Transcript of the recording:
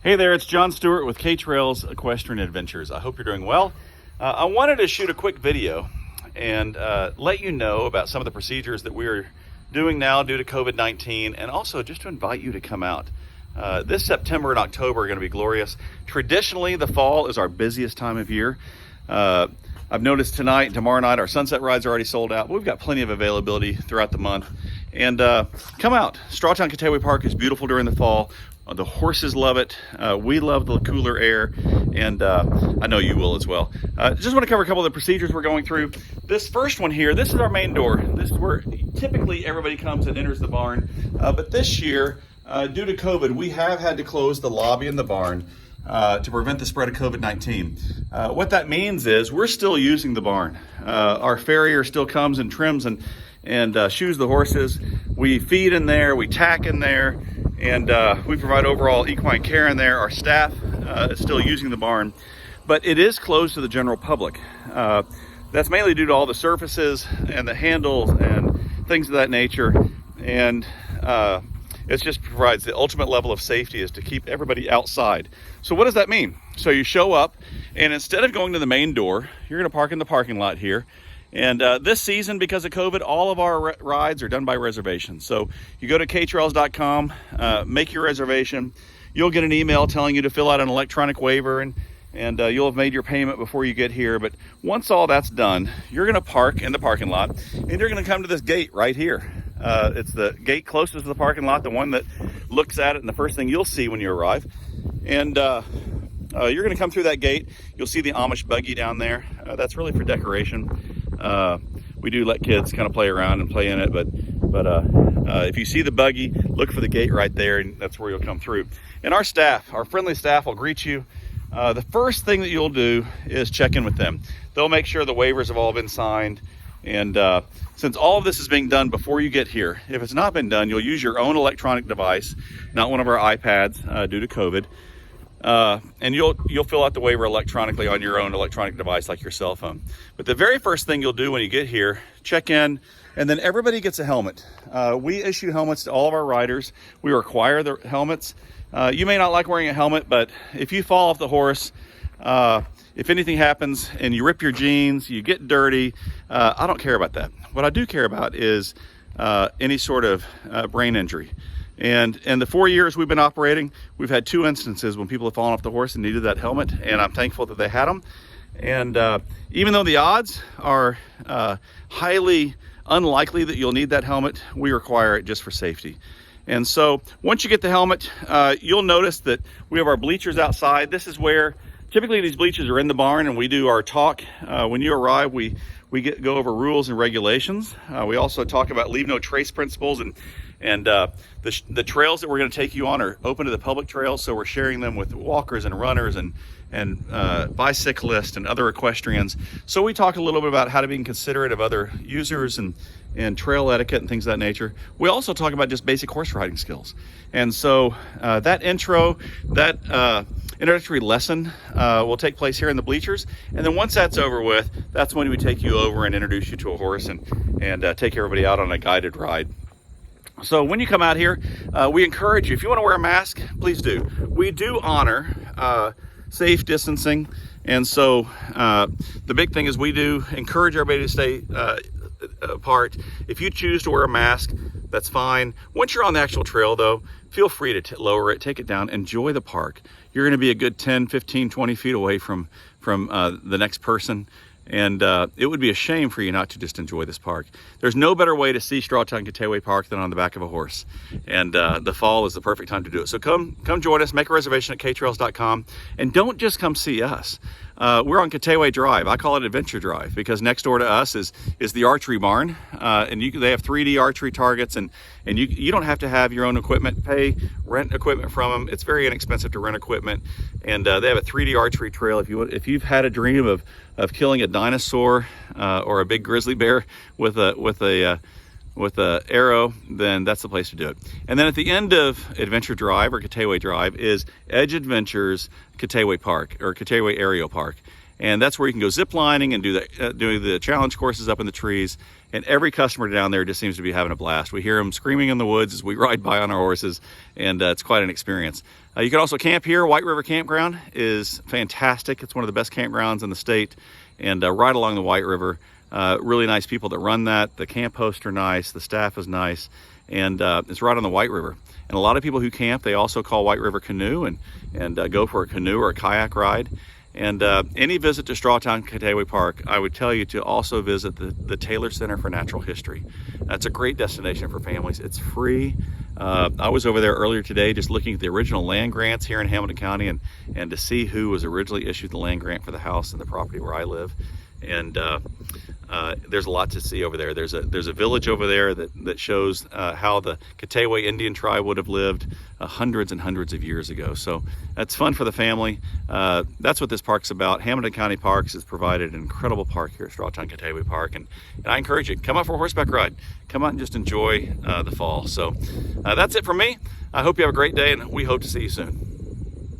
Hey there, it's John Stewart with K-Trails Equestrian Adventures. I hope you're doing well. I wanted to shoot a quick video and let you know about some of the procedures that we're doing now due to COVID-19, and also just to invite you to come out. This September and October are going to be glorious. Traditionally, the fall is our busiest time of year. I've noticed tonight and tomorrow night our sunset rides are already sold out. We've got plenty of availability throughout the month. And come out. Strawtown Kateway Park is beautiful during the fall. The horses love it. We love the cooler air, and I know you will as well. Just want to cover a couple of the procedures we're going through. This first one here, this is our main door. This is where typically everybody comes and enters the barn. But this year, due to COVID, we have had to close the lobby and the barn to prevent the spread of COVID-19. What that means is we're still using the barn. Our farrier still comes and trims and shoes the horses. We feed in there, we tack in there, and we provide overall equine care in there. Our staff is still using the barn, but it is closed to the general public. That's mainly due to all the surfaces and the handles and things of that nature. And it just provides the ultimate level of safety, is to keep everybody outside. So what does that mean? So you show up, and instead of going to the main door, you're going to park in the parking lot here. And this season, because of COVID, all of our rides are done by reservation. So you go to ktrails.com, make your reservation. You'll get an email telling you to fill out an electronic waiver, and you'll have made your payment before you get here. But once all that's done, you're going to park in the parking lot, and you're going to come to this gate right here. It's the gate closest to the parking lot, the one that looks at it, and the first thing you'll see when you arrive. And you're going to come through that gate. You'll see the Amish buggy down there. That's really for decoration. We do let kids kind of play around and play in it, but if you see the buggy, look for the gate right there, and that's where you'll come through. And our staff, our friendly staff, will greet you. The first thing that you'll do is check in with them. They'll make sure the waivers have all been signed, and since all of this is being done before you get here, if it's not been done, you'll use your own electronic device, not one of our iPads due to COVID. And you'll fill out the waiver electronically on your own electronic device, like your cell phone. But the very first thing you'll do when you get here, check in, and then everybody gets a helmet. We issue helmets to all of our riders. We require the helmets. You may not like wearing a helmet, but if you fall off the horse, if anything happens and you rip your jeans, you get dirty, I don't care about that. What I do care about is any sort of brain injury. And in the 4 years we've been operating, we've had 2 instances when people have fallen off the horse and needed that helmet, and I'm thankful that they had them. And even though the odds are highly unlikely that you'll need that helmet, we require it just for safety. And so once you get the helmet, you'll notice that we have our bleachers outside. This is where typically these bleachers are in the barn, and we do our talk. When you arrive, we go over rules and regulations. We also talk about leave no trace principles, and the trails that we're going to take you on are open to the public trails, so we're sharing them with walkers and runners and bicyclists and other equestrians. So we talk a little bit about how to be considerate of other users and trail etiquette and things of that nature. We also talk about just basic horse riding skills. And so that intro, that introductory lesson will take place here in the bleachers. And then once that's over with, that's when we take you over and introduce you to a horse and take everybody out on a guided ride. So when you come out here, we encourage you, if you want to wear a mask, please do. We do honor safe distancing. And so the big thing is we do encourage everybody to stay apart. If you choose to wear a mask, that's fine. Once you're on the actual trail though, feel free to lower it, take it down, enjoy the park. You're going to be a good 10, 15, 20 feet away from the next person. And it would be a shame for you not to just enjoy this park. There's no better way to see Strawtown Kateway Park than on the back of a horse. And the fall is the perfect time to do it. So come join us, make a reservation at ktrails.com. And don't just come see us. We're on Kateway Drive. I call it Adventure Drive because next door to us is the archery barn. And they have 3D archery targets, and you don't have to have your own equipment. Rent equipment from them. It's very inexpensive to rent equipment. And they have a 3D archery trail. If you've had a dream of killing a dinosaur or a big grizzly bear with a arrow, then that's the place to do it. And then at the end of Adventure Drive or Kateway Drive is Edge Adventures Kateway Park or Kateway Aerial Park. And that's where you can go zip lining and do the challenge courses up in the trees. and every customer down there just seems to be having a blast. We hear them screaming in the woods as we ride by on our horses, and it's quite an experience. You can also camp here. White River Campground is fantastic. It's one of the best campgrounds in the state, and right along the White River. Really nice people that run that. The camp hosts are nice, the staff is nice, and it's right on the White River. And a lot of people who camp, they also call White River Canoe and go for a canoe or a kayak ride. And any visit to Strawtown Katehwe Park, I would tell you to also visit the Taylor Center for Natural History. That's a great destination for families. It's free. I was over there earlier today just looking at the original land grants here in Hamilton County and to see who was originally issued the land grant for the house and the property where I live. And there's a lot to see over there. There's a village over there that shows how the Katehwe Indian tribe would have lived hundreds and hundreds of years ago. So that's fun for the family. That's what this park's about. Hamilton County Parks has provided an incredible park here at Strawtown Katehwe Park, and I encourage you, come out for a horseback ride. Come out and just enjoy the fall. So that's it from me. I hope you have a great day, and we hope to see you soon.